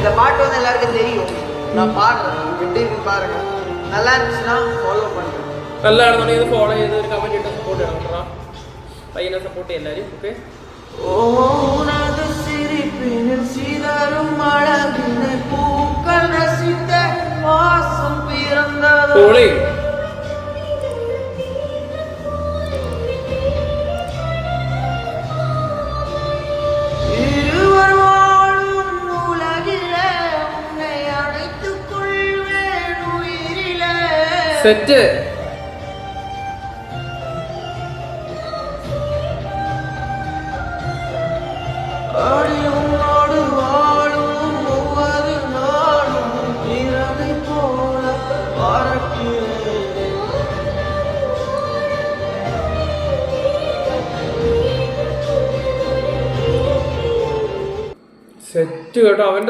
இந்த பாட்டு வந்து எல்லாருக்கும் தெரியும். நான் பாடுறேன், எப்படி இருக்கு பாருங்க. நல்லா இருந்துச்சுன்னா ஃபாலோ பண்ணுறேன். நல்லா இருந்தோடனே ஃபாலோ ചെയ്ത് ഒരു കമന്റ് ഇട്ട് സപ്പോർട്ട് ചെയ്യണം കേട്ടോ. പയ്യനെ സപ്പോർട്ട് ചെയ്യ എല്ലാവരും. ഓക്കെ உனது சிரிப்பினில் சிதறும் அழகினை பூக்கள் ரசித்த வாசம் பிறந்தது. போளே இருவர் வாழும் உலகிலே உன்னை அழைத்துக் கொள்வேன் உயிரிலே. സെറ്റ് அடியோடு வாழும் ஒவ்வொரு நாளும் இரவை போல பறக்கிறேன். സെറ്റ് കേട്ടോ. അവന്റെ